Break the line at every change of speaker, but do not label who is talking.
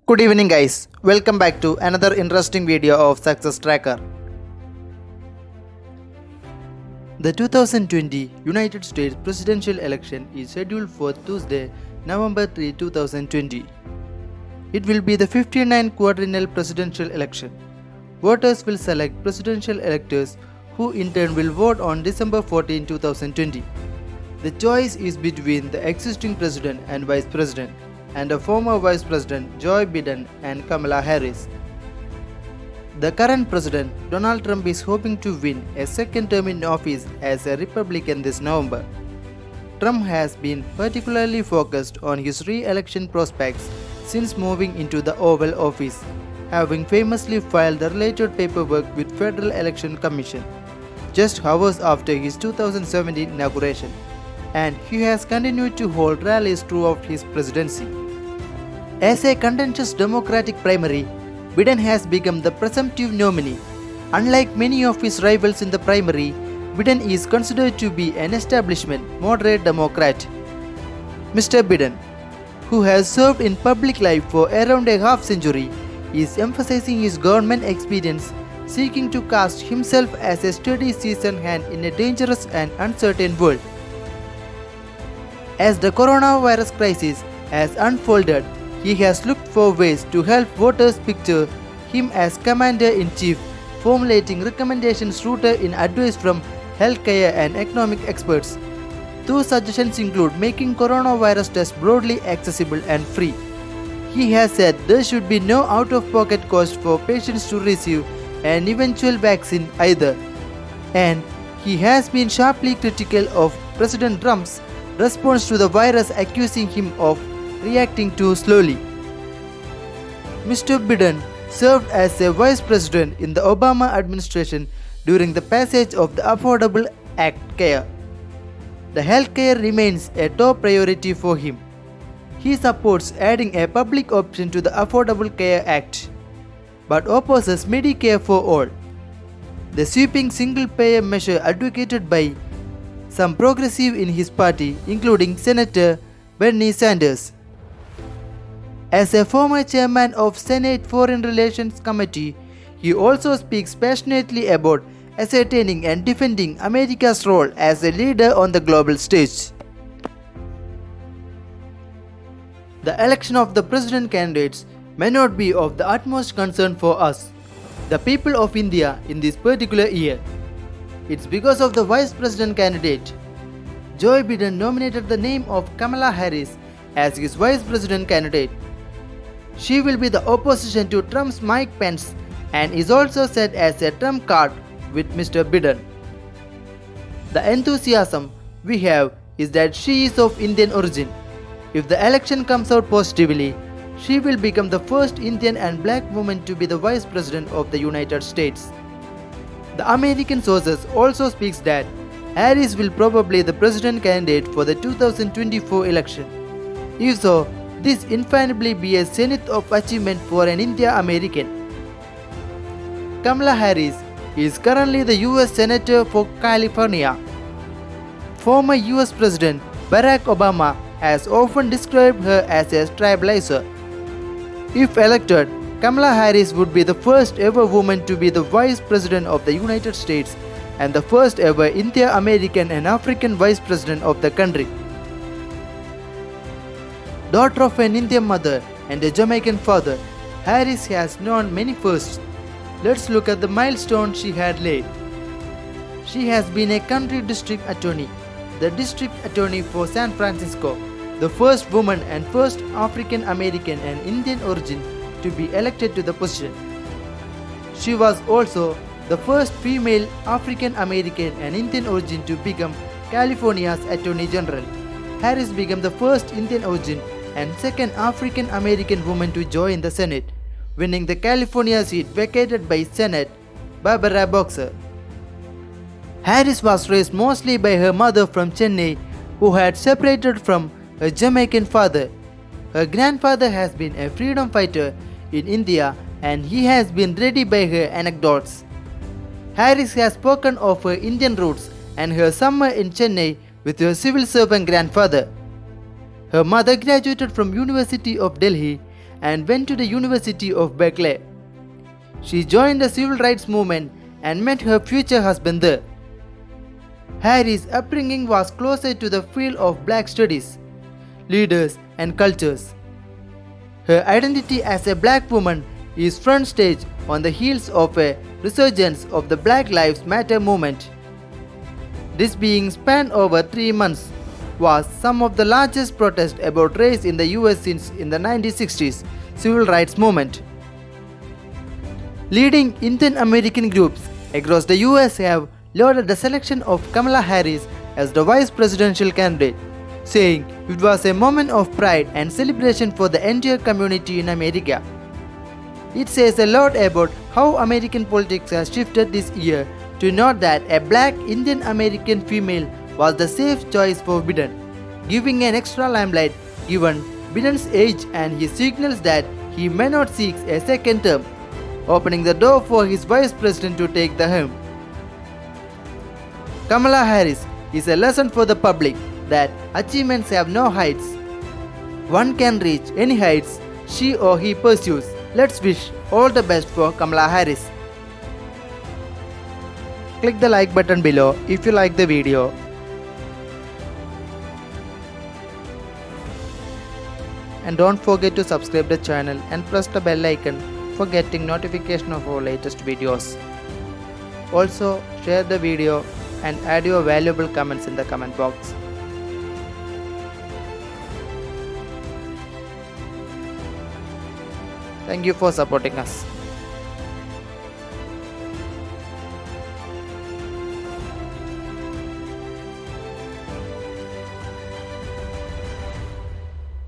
Good evening guys, welcome back to another interesting video of Success Tracker. The 2020 United States presidential election is scheduled for Tuesday, November 3, 2020. It will be the 59th quadrennial presidential election. Voters will select presidential electors who in turn will vote on December 14, 2020. The choice is between the existing president and vice president and a former Vice President Joe Biden and Kamala Harris. The current president, Donald Trump, is hoping to win a second term in office as a Republican this November. Trump has been particularly focused on his re-election prospects since moving into the Oval Office, having famously filed the related paperwork with Federal Election Commission just hours after his 2017 inauguration, and he has continued to hold rallies throughout his presidency. As a contentious Democratic primary, Biden has become the presumptive nominee. Unlike many of his rivals in the primary, Biden is considered to be an establishment moderate Democrat. Mr. Biden, who has served in public life for around a half century, is emphasizing his government experience, seeking to cast himself as a steady seasoned hand in a dangerous and uncertain world. As the coronavirus crisis has unfolded, he has looked for ways to help voters picture him as commander-in-chief, formulating recommendations rooted in advice from healthcare and economic experts. Those suggestions include making coronavirus tests broadly accessible and free. He has said there should be no out-of-pocket cost for patients to receive an eventual vaccine either. And he has been sharply critical of President Trump's response to the virus, accusing him of reacting too slowly. Mr. Biden served as a vice president in the Obama administration during the passage of the Affordable Care Act. The health care remains a top priority for him. He supports adding a public option to the Affordable Care Act, but opposes Medicare for all, the sweeping single-payer measure advocated by some progressive in his party, including Senator Bernie Sanders. As a former chairman of Senate Foreign Relations Committee, he also speaks passionately about ascertaining and defending America's role as a leader on the global stage. The election of the president candidates may not be of the utmost concern for us, the people of India, in this particular year. It's because of the vice president candidate. Joe Biden nominated the name of Kamala Harris as his vice president candidate. She will be the opposition to Trump's Mike Pence and is also set as a trump card with Mr. Biden. The enthusiasm we have is that she is of Indian origin. If the election comes out positively, she will become the first Indian and black woman to be the vice president of the United States. The American sources also speaks that Harris will probably be the president candidate for the 2024 election. If so, this infallibly be a zenith of achievement for an India-American. Kamala Harris is currently the US Senator for California. Former US President Barack Obama has often described her as a trailblazer. If elected, Kamala Harris would be the first ever woman to be the Vice President of the United States and the first ever India-American and African Vice President of the country. Daughter of an Indian mother and a Jamaican father, Harris has known many firsts. Let's look at the milestone she had laid. She has been a county district attorney, the district attorney for San Francisco, the first woman and first African American and Indian origin to be elected to the position. She was also the first female African American and Indian origin to become California's Attorney General. Harris became the first Indian origin and second African American woman to join the Senate, winning the California seat vacated by Senate Barbara Boxer. Harris was raised mostly by her mother from Chennai, who had separated from her Jamaican father. Her grandfather has been a freedom fighter in India and he has been ready by her anecdotes. Harris has spoken of her Indian roots and her summer in Chennai with her civil servant grandfather. Her mother graduated from University of Delhi and went to the University of Berkeley. She joined the civil rights movement and met her future husband there. Harris' upbringing was closer to the field of black studies, leaders, and cultures. Her identity as a black woman is front stage on the heels of a resurgence of the Black Lives Matter movement. This being spanned over 3 months was some of the largest protests about race in the US since in the 1960s civil rights movement. Leading Indian American groups across the US have lauded the selection of Kamala Harris as the vice presidential candidate, saying it was a moment of pride and celebration for the entire community in America. It says a lot about how American politics has shifted this year to note that a black Indian American female was the safe choice for Biden, giving an extra limelight given Biden's age and his signals that he may not seek a second term, opening the door for his vice president to take the helm. Kamala Harris is a lesson for the public that achievements have no heights. One can reach any heights she or he pursues. Let's wish all the best for Kamala Harris. Click the like button below if you like the video. And don't forget to subscribe the channel and press the bell icon for getting notification of our latest videos. Also, share the video and add your valuable comments in the comment box. Thank you for supporting us.